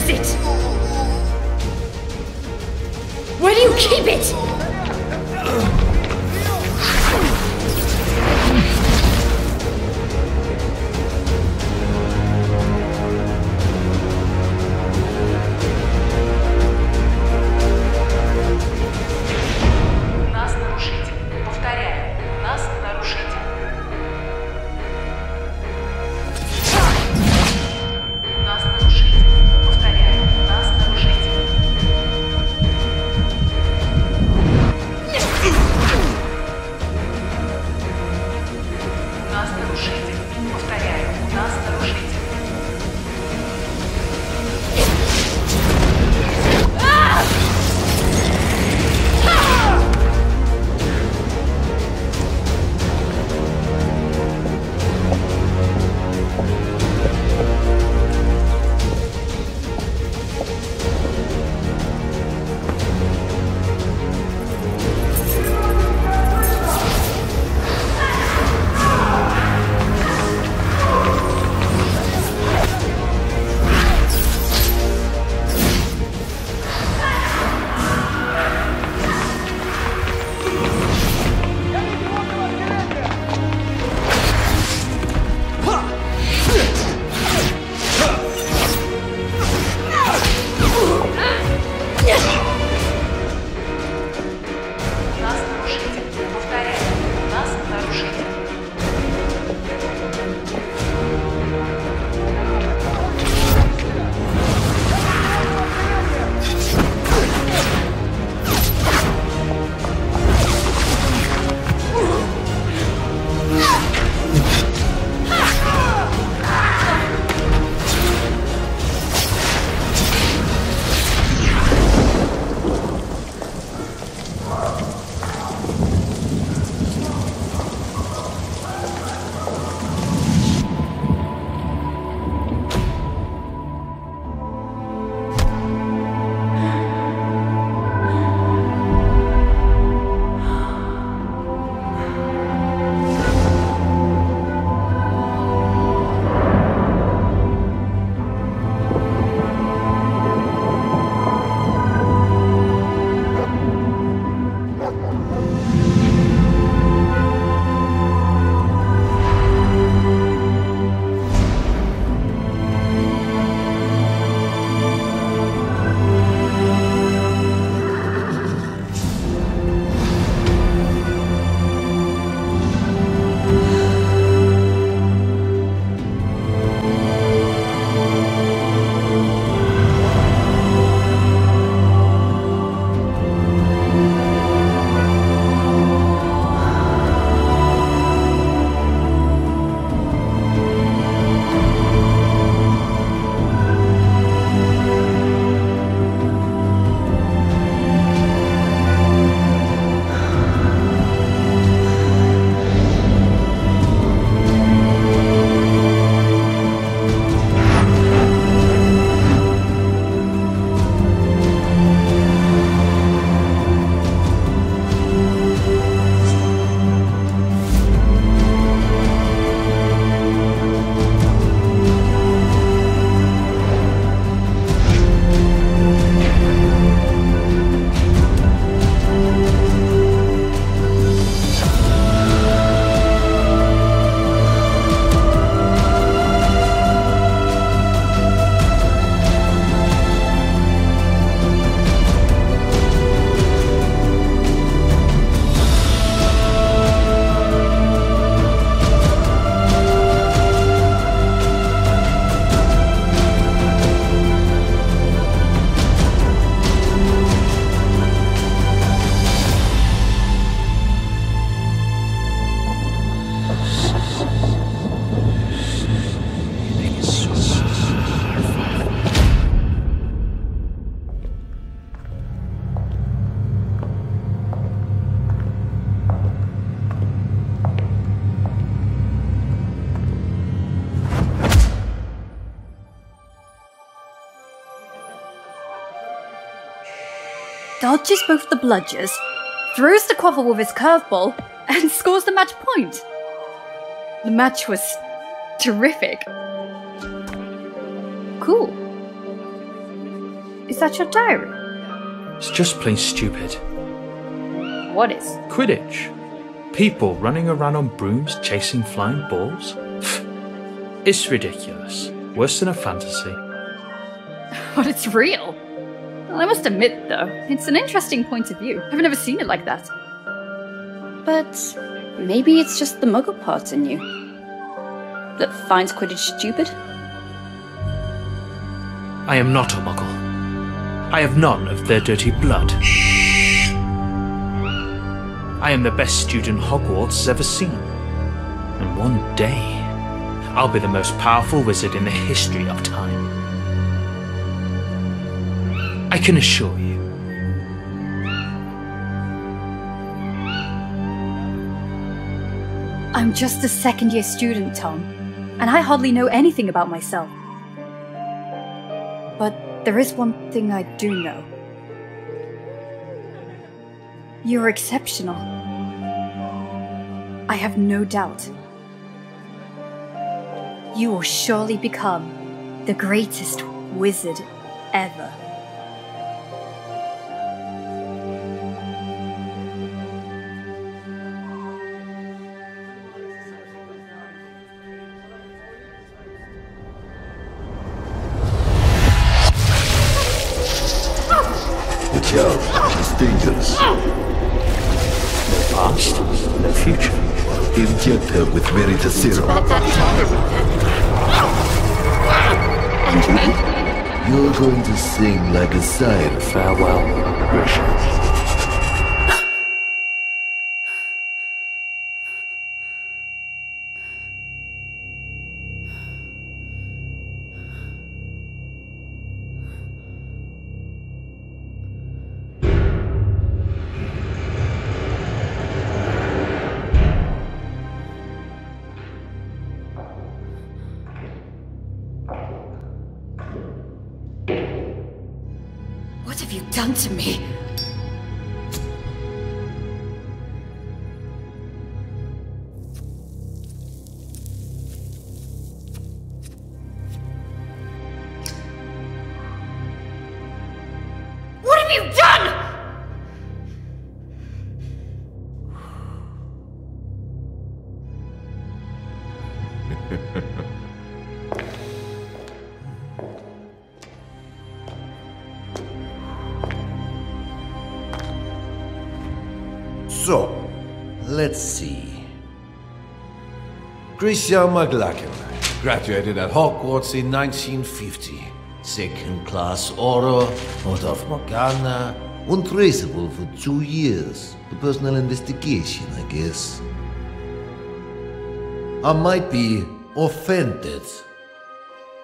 use it? Where do you keep it? dodges both the bludgers, throws the quaffle with his curveball, and scores the match point. The match was terrific. Cool. Is that your diary? It's just plain stupid. What is? Quidditch. People running around on brooms chasing flying balls. It's ridiculous. Worse than a fantasy. But it's real. Well, I must admit, though, it's an interesting point of view. I've never seen it like that. But maybe it's just the muggle part in you that finds Quidditch stupid? I am not a muggle. I have none of their dirty blood. I am the best student Hogwarts has ever seen. And one day, I'll be the most powerful wizard in the history of time. I can assure you. I'm just a second-year student, Tom, and I hardly know anything about myself. But there is one thing I do know. You're exceptional. I have no doubt. You will surely become the greatest wizard ever. Watch out, it's dangerous. No past, no future. Inject her with Veritaserum. And me? You're going to sing like a siren. Farewell, Grisha. What have you done to me? What have you done? So, let's see. Grisha McLaggen graduated at Hogwarts in 1950. Second class Aurora, out of Morgana. Untraceable for 2 years. A personal investigation, I guess. I might be offended,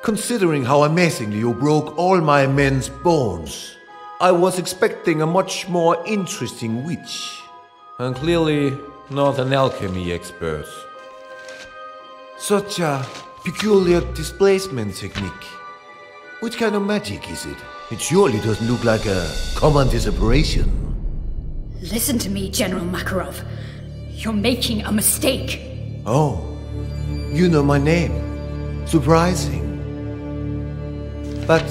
considering how amazingly you broke all my men's bones. I was expecting a much more interesting witch. And clearly not an alchemy expert. Such a peculiar displacement technique. Which kind of magic is it? It surely doesn't look like a common disapparition. Listen to me, General Makarov. You're making a mistake. Oh, you know my name. Surprising. But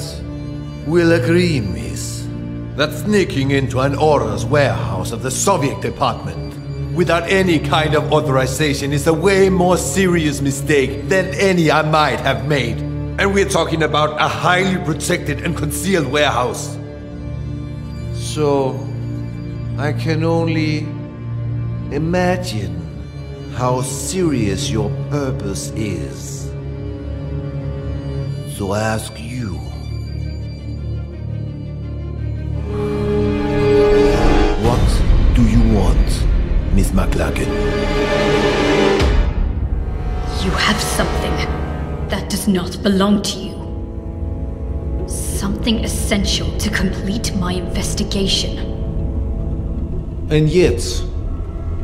we'll agree, miss, that sneaking into an Aurora's warehouse of the Soviet department without any kind of authorization is a way more serious mistake than any I might have made. And we're talking about a highly protected and concealed warehouse. So, I can only imagine how serious your purpose is. So I ask you, what do you want, Miss McLaggen? You have something that does not belong to you. Something essential to complete my investigation. And yet,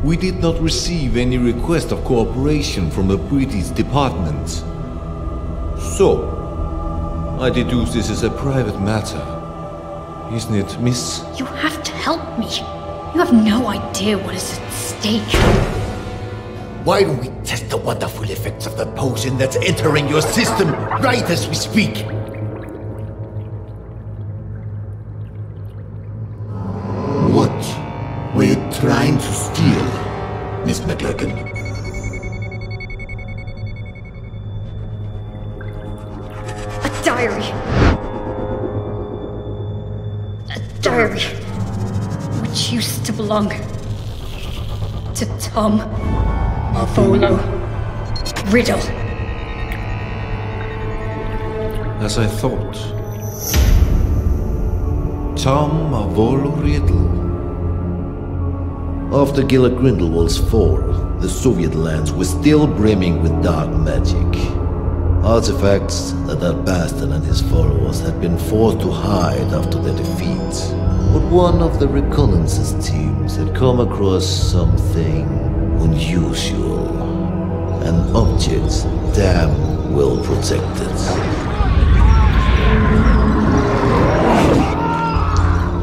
we did not receive any request of cooperation from the British department. So, I deduce this is a private matter. Isn't it, miss? You have to help me. You have no idea what is at stake. Why don't we test the wonderful effects of the potion that's entering your system right as we speak? diary. A diary which used to belong to Tom, Marvolo, Riddle. As I thought. Tom, Marvolo, Riddle. After Grindelwald's fall, the Soviet lands were still brimming with dark magic. Artifacts that bastard and his followers had been forced to hide after their defeat. But one of the reconnaissance teams had come across something unusual. An object damn well protected.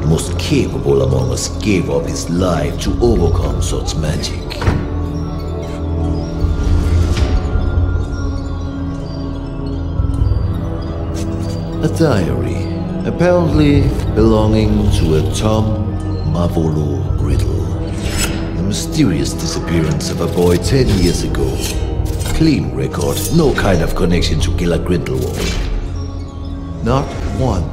The most capable among us gave up his life to overcome such magic. A diary, apparently belonging to a Tom Marvolo Riddle. The mysterious disappearance of a boy 10 years ago. Clean record, no kind of connection to Killer Grindelwald. Not one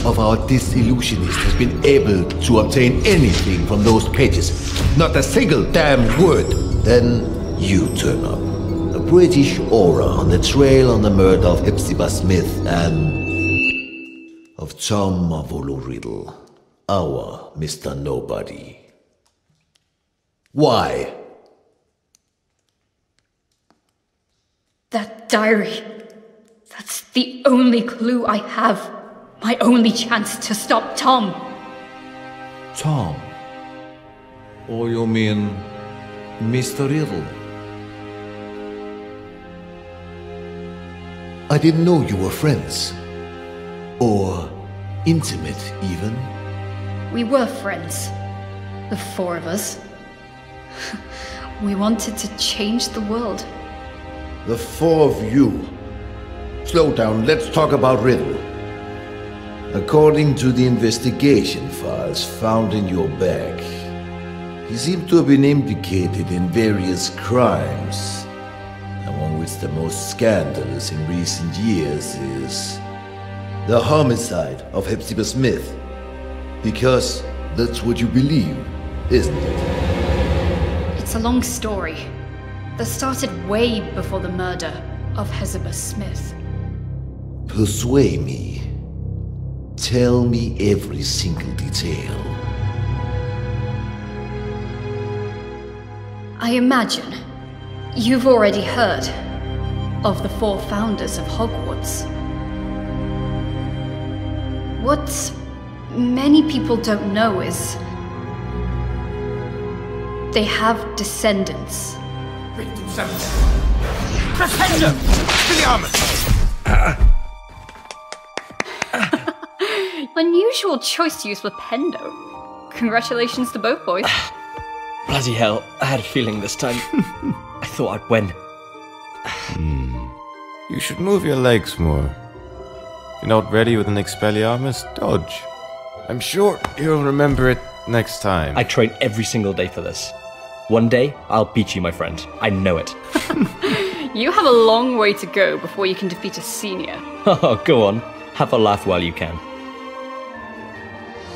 of our disillusionists has been able to obtain anything from those pages. Not a single damn word. Then you turn up. A British aura on the trail on the murder of Hepzibah Smith and of Tom Marvolo Riddle, our Mr. Nobody. Why? That diary. That's the only clue I have. My only chance to stop Tom. Tom? Or you mean Mr. Riddle? I didn't know you were friends. Or intimate, even. We were friends. The four of us. We wanted to change the world. The four of you. Slow down, let's talk about Riddle. According to the investigation files found in your bag, he seemed to have been implicated in various crimes, among which the most scandalous in recent years is the homicide of Hepzibah Smith. Because that's what you believe, isn't it? It's a long story that started way before the murder of Hepzibah Smith. Persuade me. Tell me every single detail. I imagine you've already heard of the four founders of Hogwarts. What many people don't know is they have descendants. Unusual choice to use with Pendo. Congratulations to both boys. Bloody hell, I had a feeling this time. I thought I'd win. You should move your legs more. If you're not ready with an Expelliarmus, dodge. I'm sure you'll remember it next time. I train every single day for this. One day, I'll beat you, my friend. I know it. You have a long way to go before you can defeat a senior. Oh, go on. Have a laugh while you can.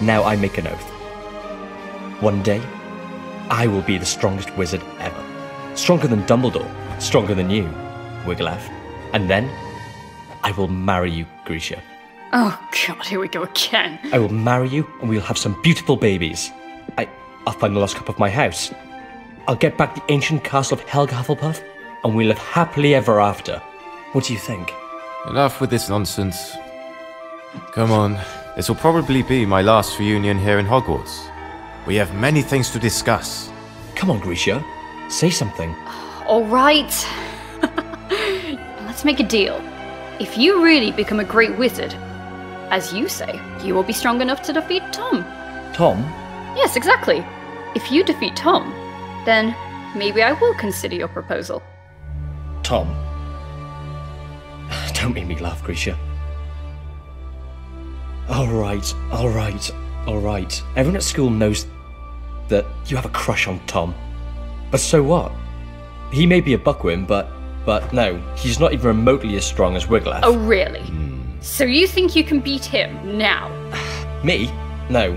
Now I make an oath. One day, I will be the strongest wizard ever. Stronger than Dumbledore. Stronger than you, Wigglytuff. And then, I will marry you, Grisha. Oh god, here we go again. I will marry you, and we'll have some beautiful babies. I'll find the lost cup of my house. I'll get back the ancient castle of Helga Hufflepuff, and we'll live happily ever after. What do you think? Enough with this nonsense. Come on, this will probably be my last reunion here in Hogwarts. We have many things to discuss. Come on, Grisha. Say something. Alright. Let's make a deal. If you really become a great wizard, as you say, you will be strong enough to defeat Tom. Tom? Yes, exactly. If you defeat Tom, then maybe I will consider your proposal. Tom? Don't make me laugh, Grisha. Alright. Everyone at school knows that you have a crush on Tom. But so what? He may be a buckwim, but no, he's not even remotely as strong as Wigglytuff. Oh, really? So you think you can beat him now? Me? No.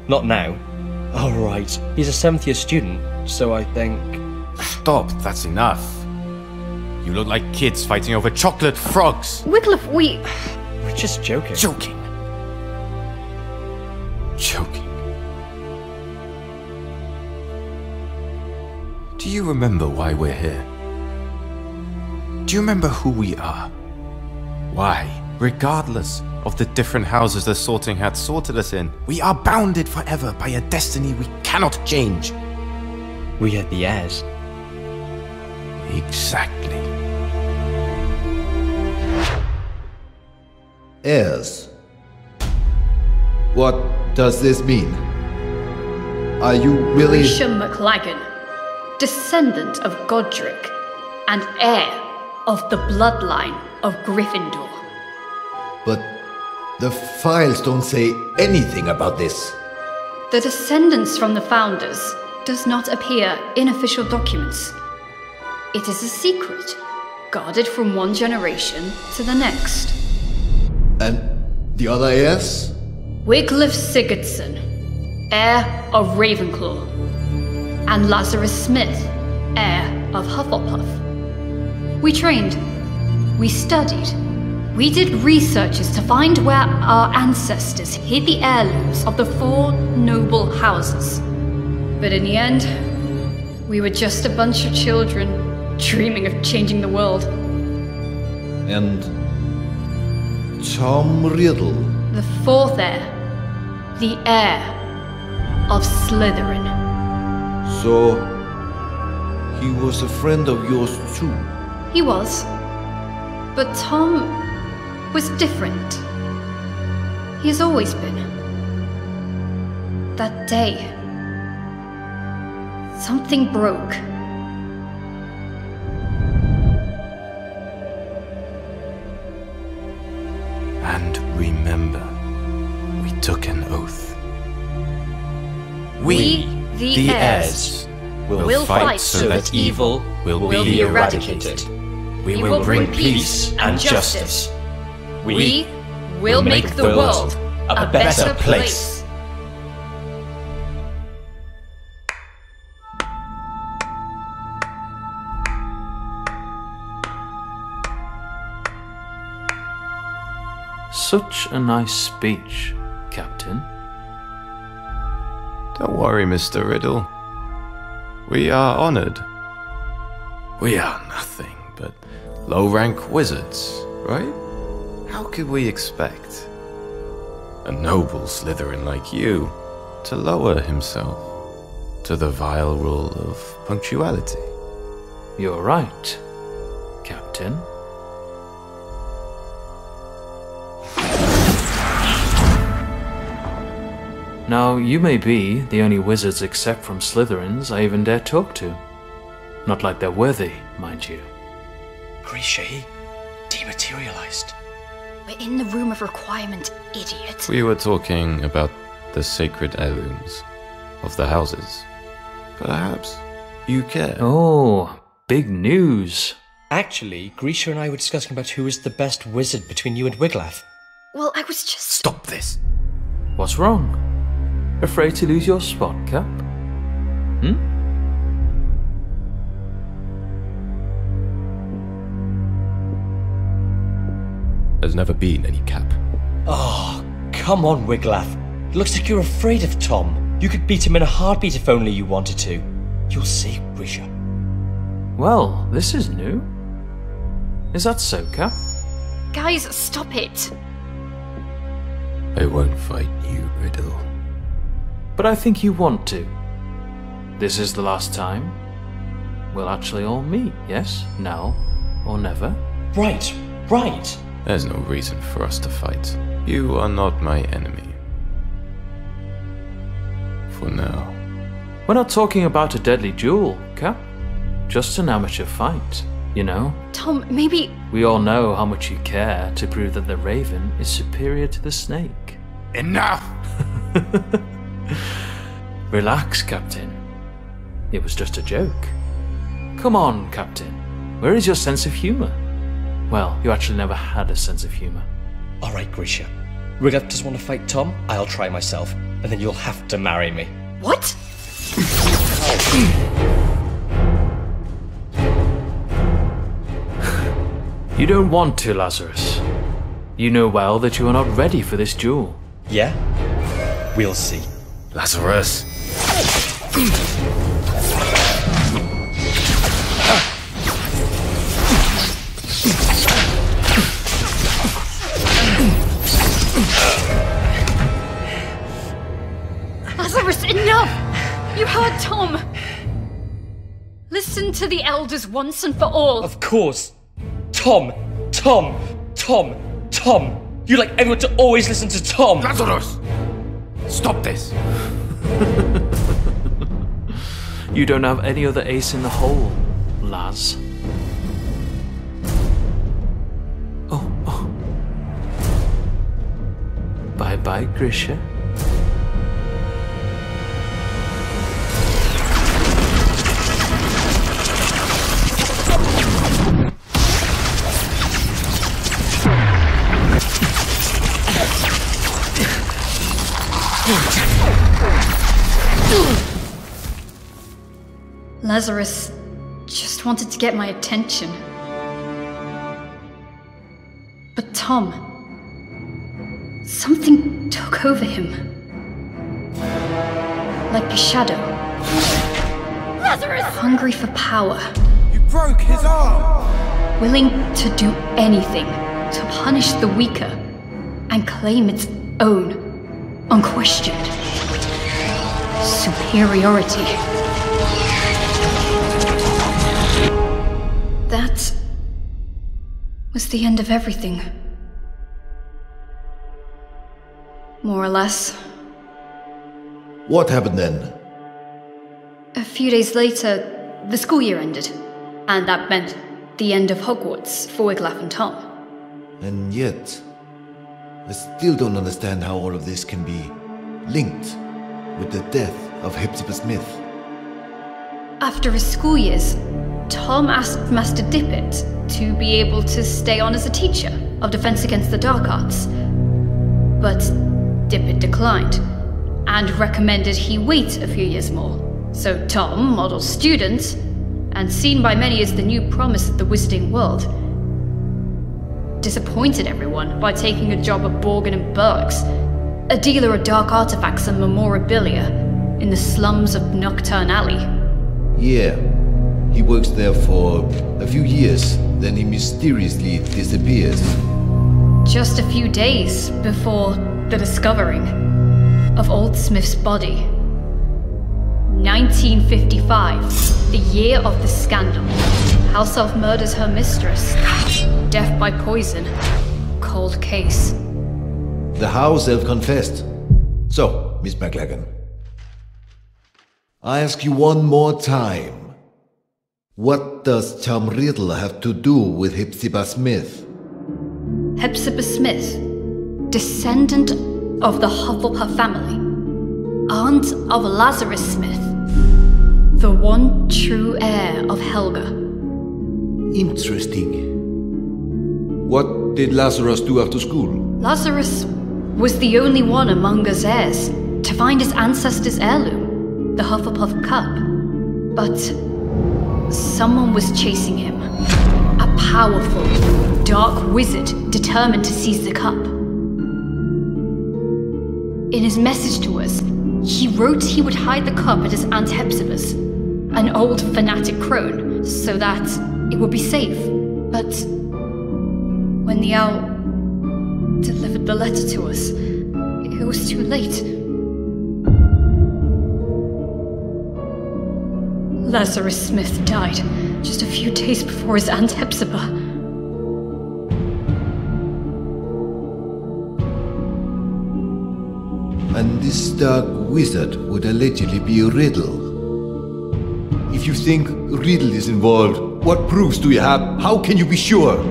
Not now. Oh, right. He's a 7th year student, so I think... Stop, that's enough. You look like kids fighting over chocolate frogs. Wycliffe, We're just joking. Joking. Do you remember why we're here? Do you remember who we are? Why, regardless of the different houses the Sorting Hat sorted us in, we are bounded forever by a destiny we cannot change? We are the heirs. Exactly. Heirs? What does this mean? Are you really... Grisha McLaggen, descendant of Godric, and heir of the bloodline of Gryffindor. But the files don't say anything about this. The descendants from the founders does not appear in official documents. It is a secret, guarded from one generation to the next. And the other heirs? Wycliffe Sigurdsson, heir of Ravenclaw, and Lazarus Smith, heir of Hufflepuff. We trained, we studied, we did researches to find where our ancestors hid the heirlooms of the 4 noble houses. But in the end, we were just a bunch of children dreaming of changing the world. And Tom Riddle? The 4th heir, the heir of Slytherin. So, he was a friend of yours too? He was. But Tom was different. He has always been. That day, something broke. And remember, we took an oath. We, the heirs, will fight so that evil will be eradicated. We will bring peace and justice. We will make the world a better place. Such a nice speech, Captain. Don't worry, Mr. Riddle. We are honored. We are nothing but low-rank wizards, right? How could we expect a noble Slytherin like you to lower himself to the vile rule of punctuality? You're right, Captain. Now, you may be the only wizards except from Slytherins I even dare talk to. Not like they're worthy, mind you. Grisha, he dematerialized. We're in the room of requirement, idiot. We were talking about the sacred heirlooms of the houses. Perhaps you care. Oh, big news. Actually, Grisha and I were discussing about who is the best wizard between you and Wiglaf. Well, I was just... Stop this! What's wrong? Afraid to lose your spot, Cap? There's never been any Cap. Oh, come on, Wiglaf. It looks like you're afraid of Tom. You could beat him in a heartbeat if only you wanted to. You'll see, Grisha. Well, this is new. Is that so, Cap? Guys, stop it. I won't fight you, Riddle. But I think you want to. This is the last time we'll actually all meet, yes? Now or never? Right, right. There's no reason for us to fight. You are not my enemy. For now. We're not talking about a deadly duel, Cap. Just an amateur fight, you know? Tom, maybe... We all know how much you care to prove that the Raven is superior to the snake. Enough! Relax, Captain. It was just a joke. Come on, Captain. Where is your sense of humor? Well, you actually never had a sense of humour. Alright, Grisha. Riddle just want to fight Tom? I'll try myself, and then you'll have to marry me. What? You don't want to, Lazarus. You know well that you are not ready for this duel. Yeah? We'll see. Lazarus! Lazarus, enough! You heard Tom! Listen to the elders once and for all. Of course. Tom! Tom! Tom! Tom! You like everyone to always listen to Tom! Lazarus! Stop this! You don't have any other ace in the hole, Laz. Oh. Bye-bye, Grisha. Lazarus just wanted to get my attention. But Tom... something took over him. Like a shadow. Lazarus! Hungry for power. You broke his arm! Willing to do anything to punish the weaker and claim its own, unquestioned superiority. That was the end of everything. More or less. What happened then? A few days later, the school year ended, and that meant the end of Hogwarts for Wiglaf and Tom. And yet, I still don't understand how all of this can be linked with the death of Hepzibah Smith. After his school years, Tom asked Master Dippet to be able to stay on as a teacher of Defense Against the Dark Arts. But Dippet declined, and recommended he wait a few years more. So Tom, model student, and seen by many as the new promise of the wizarding world, disappointed everyone by taking a job at Borgin & Burke's, a dealer of dark artifacts and memorabilia in the slums of Nocturne Alley. Yeah, he works there for a few years, then he mysteriously disappears. Just a few days before the discovering of Old Smith's body. 1955, the year of the scandal. House elf murders her mistress. Death by poison. Cold case. The house elf confessed. So, Miss McLaggen, I ask you one more time. What does Tom Riddle have to do with Hepzibah Smith? Hepzibah Smith, descendant of the Hufflepuff family, aunt of Lazarus Smith, the one true heir of Helga. Interesting. What did Lazarus do after school? Lazarus was the only one among us heirs to find his ancestor's heirloom, the Hufflepuff cup. But someone was chasing him. A powerful, dark wizard determined to seize the cup. In his message to us, he wrote he would hide the cup at his Aunt Hepzibah's, an old fanatic crone, so that it would be safe. But when the owl delivered the letter to us, it was too late. Lazarus Smith died just a few days before his Aunt Hepzibah. And this dark wizard would allegedly be Riddle. If you think Riddle is involved, what proofs do you have? How can you be sure?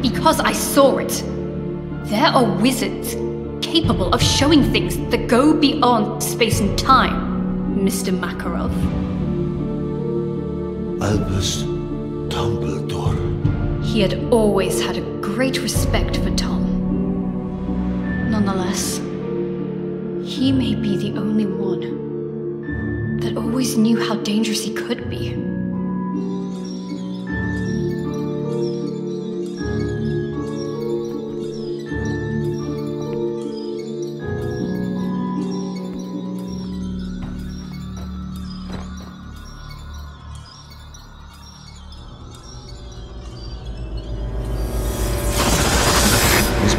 Because I saw it. There are wizards capable of showing things that go beyond space and time, Mr. Makarov. Albus Dumbledore. He had always had a great respect for Tom. Nonetheless, he may be the only one that always knew how dangerous he could be.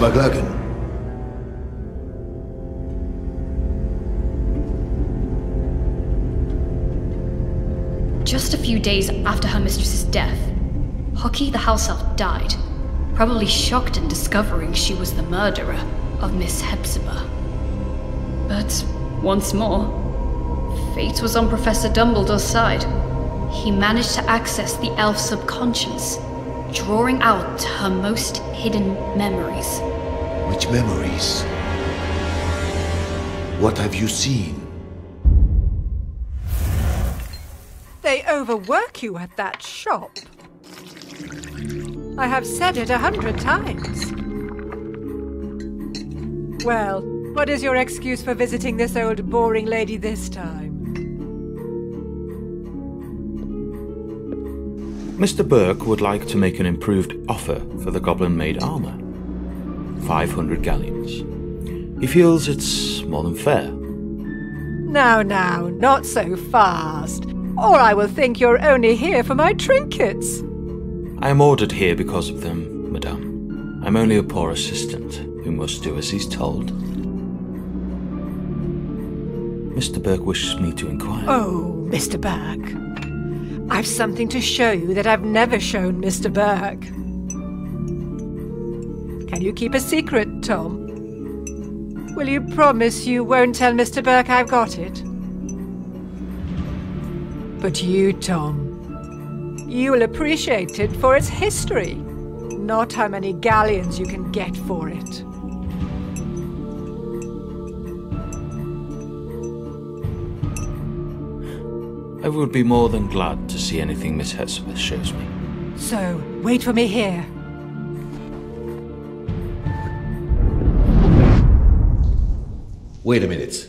McLaggen. Just a few days after her mistress's death, Hockey the house elf died, probably shocked in discovering she was the murderer of Miss Hepzibah. But once more, fate was on Professor Dumbledore's side. He managed to access the elf subconscious, drawing out her most hidden memories. Which memories? What have you seen? They overwork you at that shop. I have said it 100 times. Well, what is your excuse for visiting this old boring lady this time? Mr. Burke would like to make an improved offer for the goblin-made armor. 500 galleons. He feels it's more than fair. Now, not so fast, or I will think you're only here for my trinkets. I am ordered here because of them, madame. I'm only a poor assistant who must do as he's told. Mr. Burke wishes me to inquire. Oh, Mr. Burke. I've something to show you that I've never shown Mr. Burke. Can you keep a secret, Tom? Will you promise you won't tell Mr. Burke I've got it? But you, Tom, you will appreciate it for its history, not how many galleons you can get for it. I would be more than glad to see anything Miss Hepzibah shows me. So, wait for me here. Wait a minute.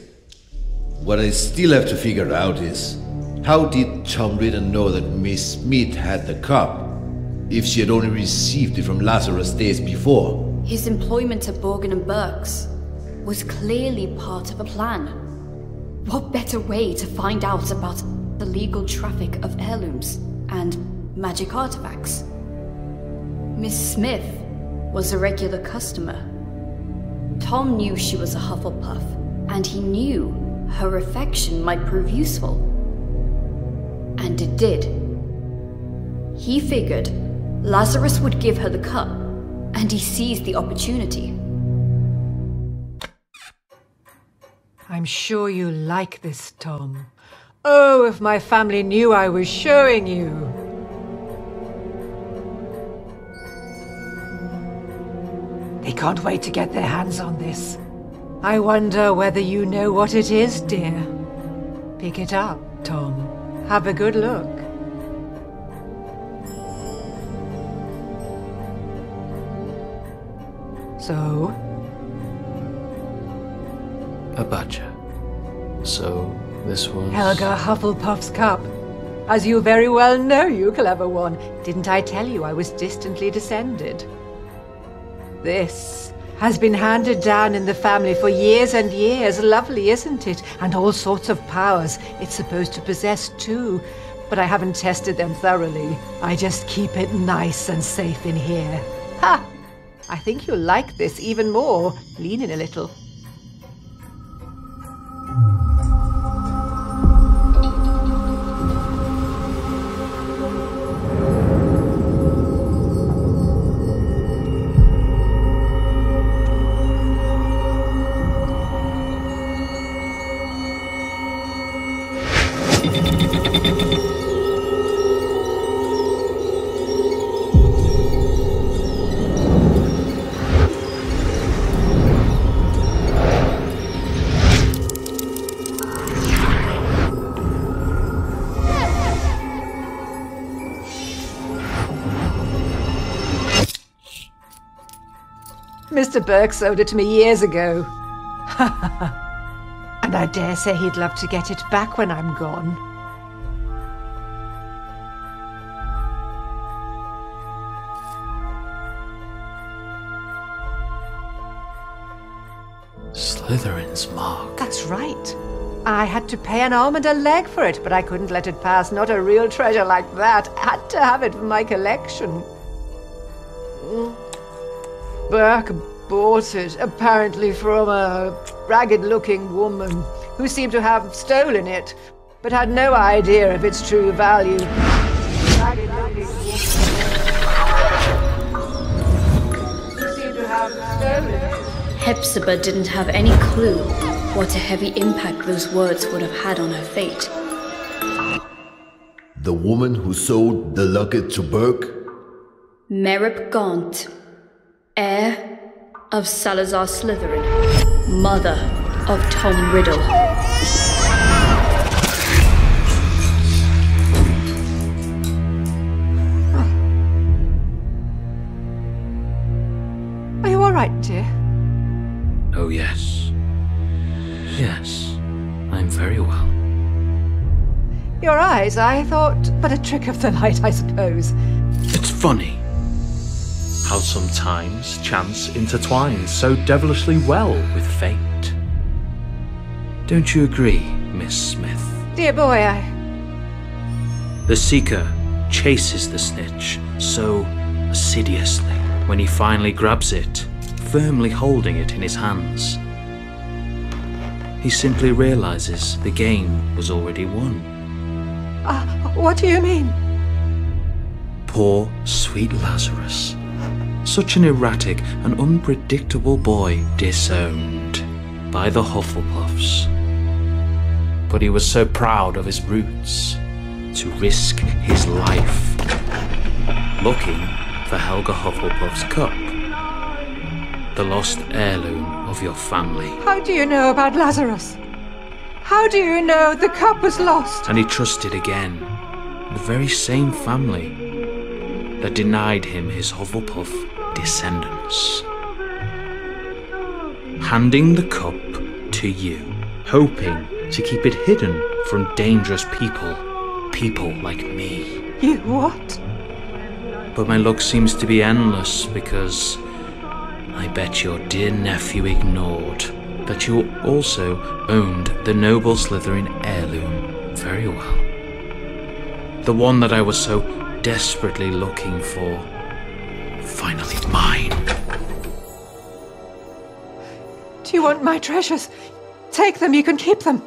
What I still have to figure out is, how did Tom Riddle know that Miss Smith had the cup, if she had only received it from Lazarus days before? His employment at Borgin and Burke's was clearly part of a plan. What better way to find out about the legal traffic of heirlooms and magic artifacts? Miss Smith was a regular customer. Tom knew she was a Hufflepuff, and he knew her affection might prove useful. And it did. He figured Lazarus would give her the cup, and he seized the opportunity. I'm sure you like this, Tom. Oh, if my family knew I was showing you. They can't wait to get their hands on this. I wonder whether you know what it is, dear. Pick it up, Tom. Have a good look. So? A badger. So, this was... Helga Hufflepuff's cup. As you very well know, you clever one. Didn't I tell you I was distantly descended? This has been handed down in the family for years and years. Lovely, isn't it? And all sorts of powers it's supposed to possess too. But I haven't tested them thoroughly. I just keep it nice and safe in here. Ha! I think you'll like this even more. Lean in a little. Mr. Burke sold it to me years ago. And I dare say he'd love to get it back when I'm gone. Slytherin's mark. That's right. I had to pay an arm and a leg for it, but I couldn't let it pass. Not a real treasure like that. I had to have it for my collection. Burke bought it, apparently from a ragged-looking woman who seemed to have stolen it, but had no idea of its true value. Ragged-looking woman who seemed to have stolen it. Hepzibah didn't have any clue what a heavy impact those words would have had on her fate. The woman who sold the locket to Burke? Merip Gaunt, heir of Salazar Slytherin, mother of Tom Riddle. Are you all right, dear? Oh, yes. Yes, I'm very well. Your eyes, I thought, but a trick of the light, I suppose. It's funny how sometimes chance intertwines so devilishly well with fate. Don't you agree, Miss Smith? Dear boy, The Seeker chases the snitch so assiduously when he finally grabs it, firmly holding it in his hands. He simply realizes the game was already won. What do you mean? Poor, sweet Lazarus. Such an erratic and unpredictable boy, disowned by the Hufflepuffs. But he was so proud of his roots to risk his life looking for Helga Hufflepuff's cup, the lost heirloom of your family. How do you know about Lazarus? How do you know the cup was lost? And he trusted again the very same family that denied him his Hufflepuff descendants. Handing the cup to you, hoping to keep it hidden from dangerous people like me. You what? But my luck seems to be endless because I bet your dear nephew ignored that you also owned the noble Slytherin heirloom very well. The one that I was so desperately looking for. Finally mine. Do you want my treasures? Take them, you can keep them.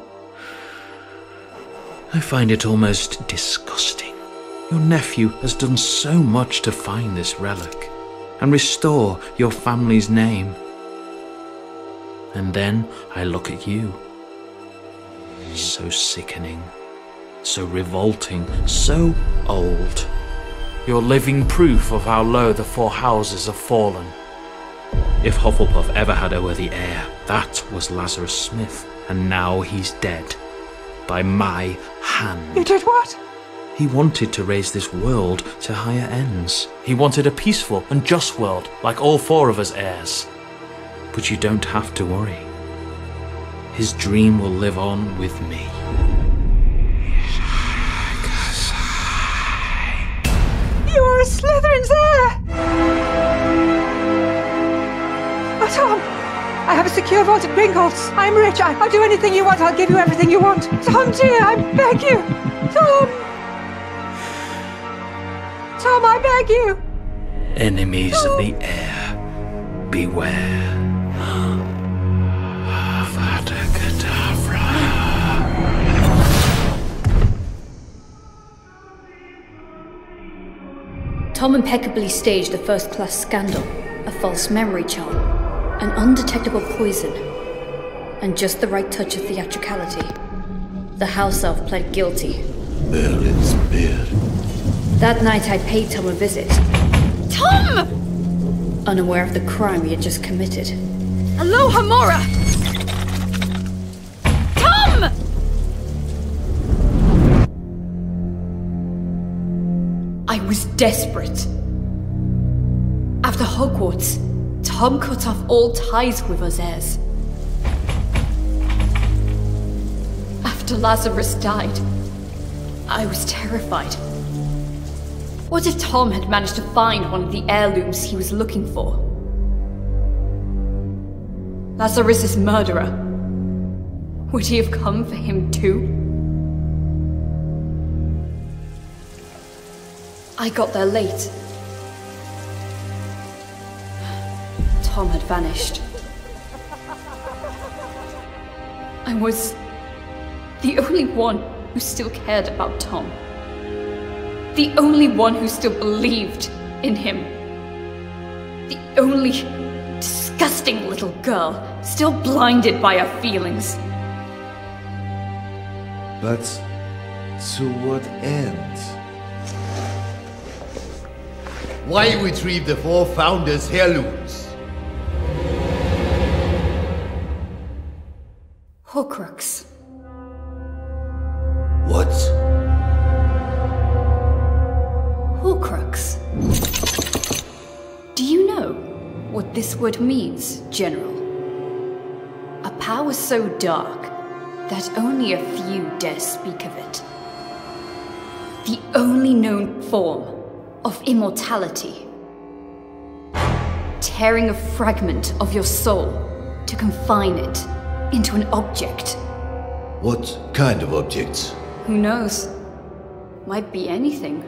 I find it almost disgusting. Your nephew has done so much to find this relic and restore your family's name. And then I look at you. So sickening, so revolting, so old. You're living proof of how low the four houses have fallen. If Hufflepuff ever had a worthy heir, that was Lazarus Smith, and now he's dead. By my hand. You did what? He wanted to raise this world to higher ends. He wanted a peaceful and just world, like all four of us heirs. But you don't have to worry. His dream will live on with me. You are a Slytherin's heir! Oh, Tom! I have a secure vault at Gringotts. I'm rich. I'll do anything you want. I'll give you everything you want. Tom, dear, I beg you! Tom! Tom, I beg you! Enemies of the heir, beware. Avada Kedavra. Tom impeccably staged a first-class scandal, a false memory charm, an undetectable poison, and just the right touch of theatricality. The house elf pled guilty. Merlin's beard. That night I paid Tom a visit. Tom! Unaware of the crime he had just committed. Aloha Mora! Tom! I was desperate. After Hogwarts, Tom cut off all ties with us heirs. After Lazarus died, I was terrified. What if Tom had managed to find one of the heirlooms he was looking for? Lazarus's murderer. Would he have come for him too? I got there late. Tom had vanished. I was the only one who still cared about Tom. The only one who still believed in him. The only disgusting little girl still blinded by her feelings. But to what end? Why retrieve the four founders' heirlooms? Horcrux. What? Horcrux. Do you know what this word means, General? A power so dark that only a few dare speak of it. The only known form of immortality. Tearing a fragment of your soul to confine it into an object. What kind of object? Who knows? Might be anything.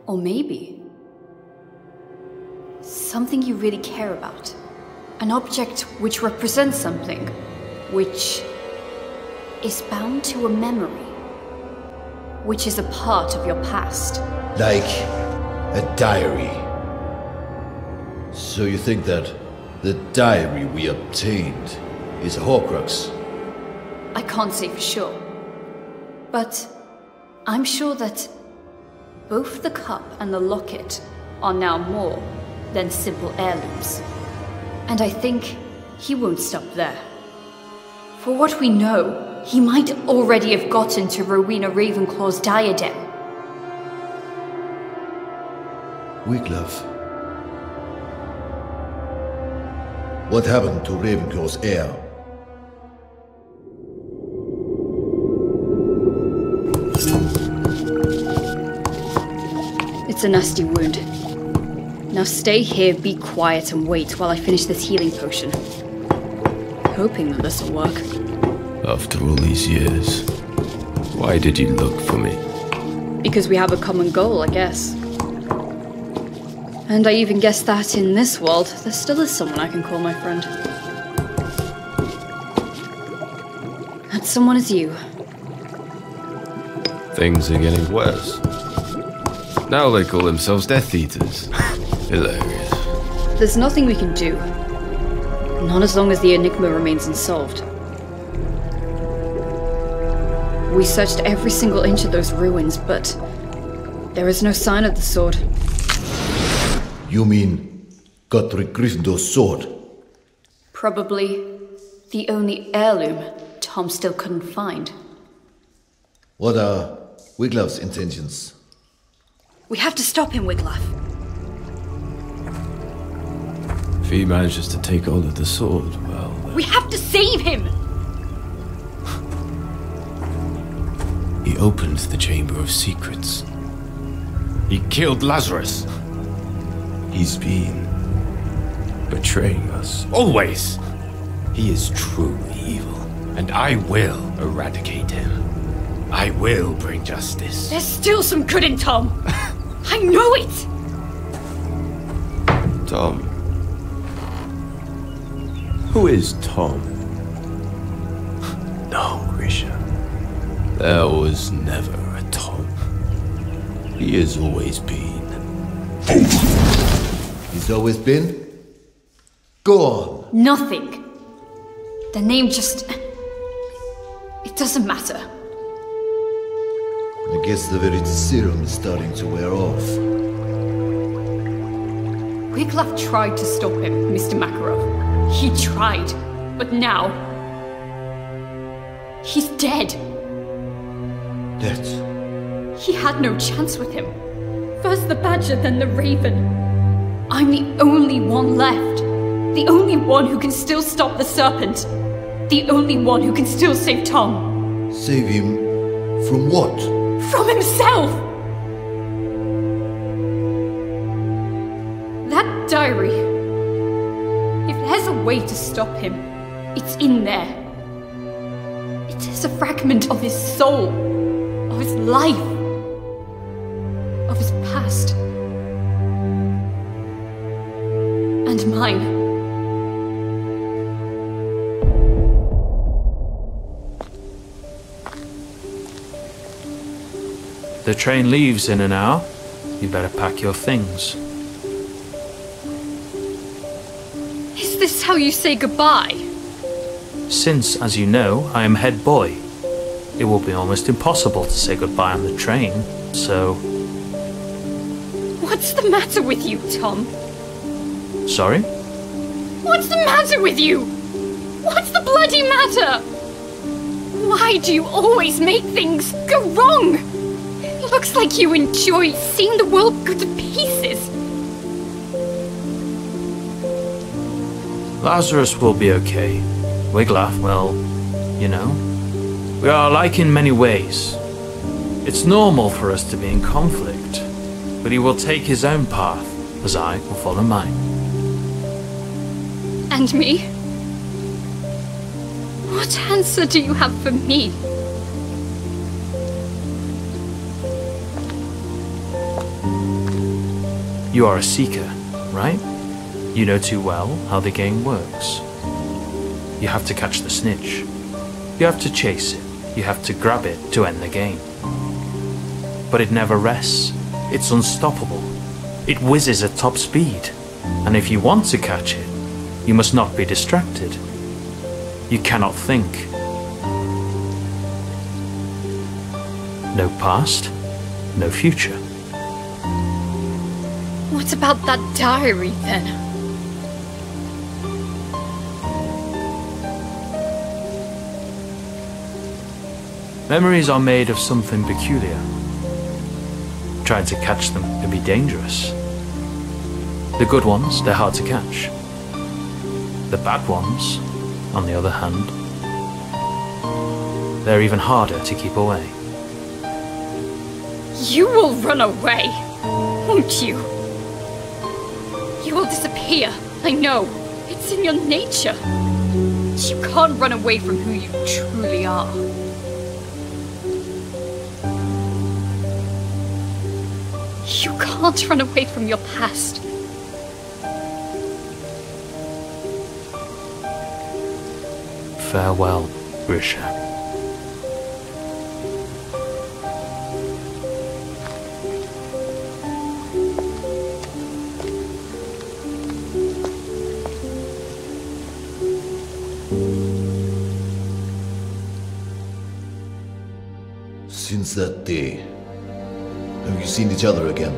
Or maybe something you really care about. An object which represents something, which is bound to a memory, which is a part of your past. Like a diary. So you think that the diary we obtained is a Horcrux? I can't say for sure, but I'm sure that both the cup and the locket are now more than simple heirlooms. And I think he won't stop there. For what we know, he might already have gotten to Rowena Ravenclaw's diadem. Wiglaf. What happened to Ravenclaw's heir? It's a nasty wound. Now stay here, be quiet, and wait while I finish this healing potion. Hoping that this'll work. After all these years, why did you look for me? Because we have a common goal, I guess. And I even guess that in this world, there still is someone I can call my friend. That someone is you. Things are getting worse. Now they call themselves Death Eaters. Hilarious. There's nothing we can do. Not as long as the enigma remains unsolved. We searched every single inch of those ruins, but there is no sign of the sword. You mean Godric Gryffindor's sword? Probably the only heirloom Tom still couldn't find. What are Wiglaf's intentions? We have to stop him, Wiglaf. If he manages to take hold of the sword, well... We have to save him! He opened the Chamber of Secrets. He killed Lazarus. He's been betraying us. Always! He is truly evil, and I will eradicate him. I will bring justice. There's still some good in Tom! I know it! Tom. Who is Tom? No, Grisha. There was never a Tom. He has always been. He's always been? Go on. Nothing. The name just... it doesn't matter. I guess the very serum is starting to wear off. Wiglaf tried to stop him, Mr. Makarov. He tried, but now... he's dead. Dead? He had no chance with him. First the badger, then the raven. I'm the only one left. The only one who can still stop the serpent. The only one who can still save Tom. Save him from what? From himself! That diary. If there's a way to stop him, it's in there. It is a fragment of his soul, of his life, of his past. And mine. The train leaves in an hour. You better pack your things. Is this how you say goodbye? Since, as you know, I am head boy, it will be almost impossible to say goodbye on the train, so... What's the matter with you, Tom? Sorry? What's the matter with you? What's the bloody matter? Why do you always make things go wrong? Looks like you enjoy seeing the world go to pieces. Lazarus will be okay. Wiglaf, well, you know, we are alike in many ways. It's normal for us to be in conflict, but he will take his own path, as I will follow mine. And me? What answer do you have for me? You are a seeker, right? You know too well how the game works. You have to catch the snitch. You have to chase it. You have to grab it to end the game. But it never rests. It's unstoppable. It whizzes at top speed. And if you want to catch it, you must not be distracted. You cannot think. No past, no future. What about that diary, then? Memories are made of something peculiar. Trying to catch them can be dangerous. The good ones, they're hard to catch. The bad ones, on the other hand, they're even harder to keep away. You will run away, won't you? You will disappear, I know. It's in your nature. You can't run away from who you truly are. You can't run away from your past. Farewell, Grisha. Since that day, have you seen each other again?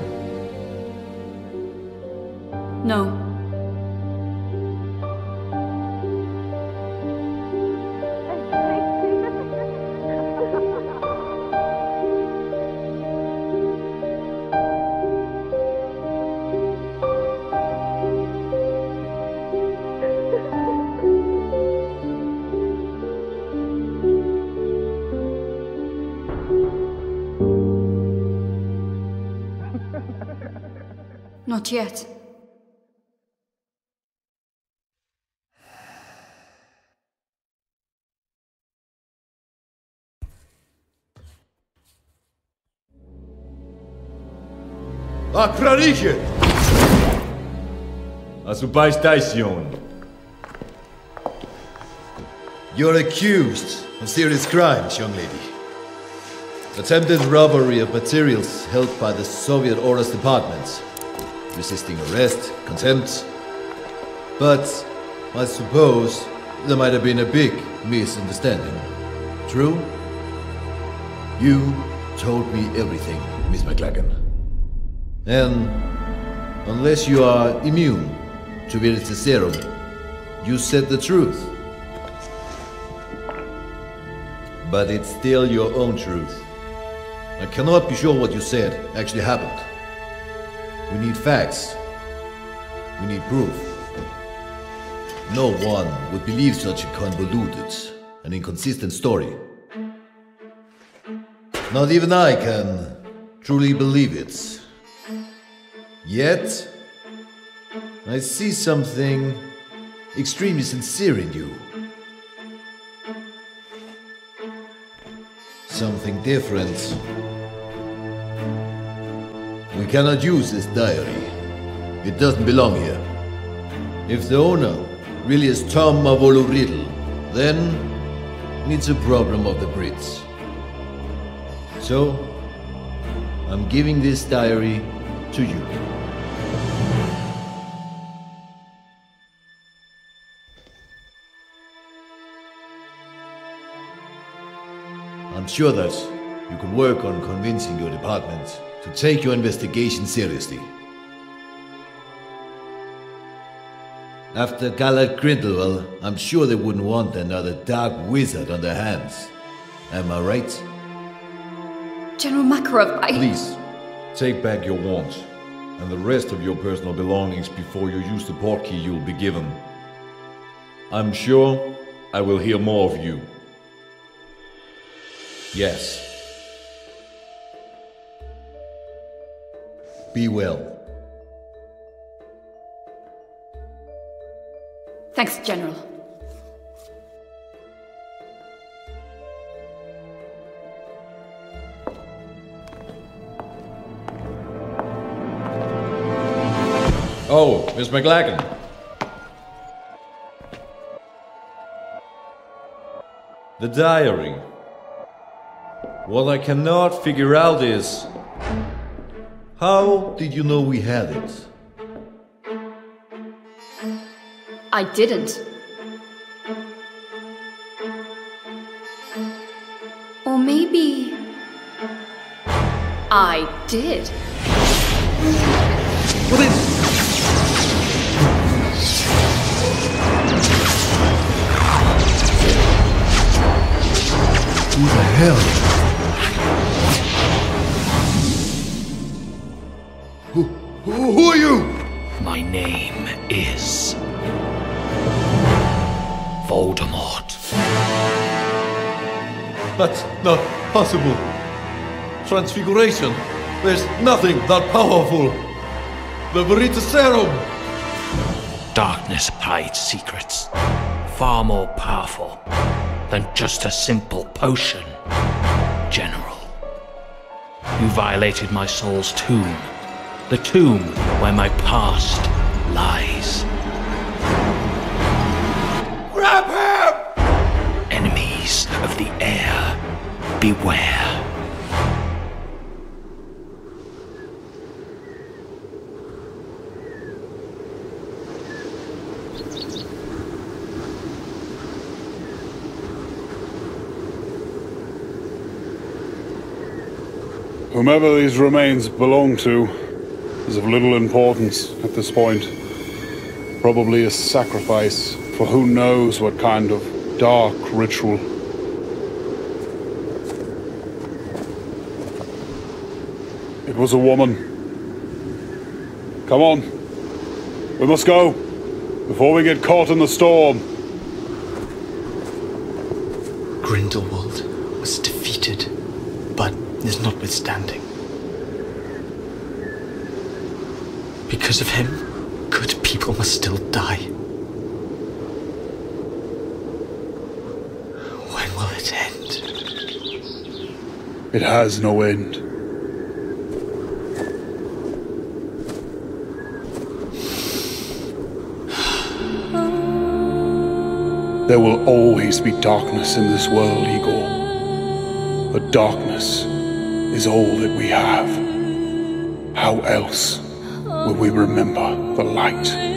No. Not yet. Acrariche! A su station. You're accused of serious crimes, young lady. Attempted robbery of materials held by the Soviet Orders Department. Resisting arrest, contempt. But I suppose there might have been a big misunderstanding. True? You told me everything, Miss McLaggen. And unless you are immune to Virtus Serum, you said the truth. But it's still your own truth. I cannot be sure what you said actually happened. We need facts. We need proof. No one would believe such a convoluted and inconsistent story. Not even I can truly believe it. Yet, I see something extremely sincere in you. Something different. We cannot use this diary. It doesn't belong here. If the owner really is Tom Marvolo Riddle, then it's a problem of the Brits. So, I'm giving this diary to you. I'm sure that you can work on convincing your department to take your investigation seriously. After Gallard Grindelwald, I'm sure they wouldn't want another dark wizard on their hands. Am I right? General Makarov, Please, take back your wand and the rest of your personal belongings before you use the portkey you'll be given. I'm sure I will hear more of you. Yes. Be well. Thanks, General. Oh, Miss McLaggen. The diary. What I cannot figure out is... How did you know we had it? I didn't. Or maybe... I did. Who the hell? Who are you? My name is... Voldemort. That's not possible. Transfiguration. There's nothing that powerful. The Verita Serum. Darkness hides secrets far more powerful than just a simple potion. General, you violated my soul's tomb. The tomb where my past lies. Grab him! Enemies of the air, beware. Whomever these remains belong to is of little importance at this point. Probably a sacrifice for who knows what kind of dark ritual. It was a woman. Come on. We must go before we get caught in the storm. Grindelwald was defeated, but is notwithstanding. Because of him, good people must still die. When will it end? It has no end. There will always be darkness in this world, Igor. But darkness is all that we have. How else will we remember the light?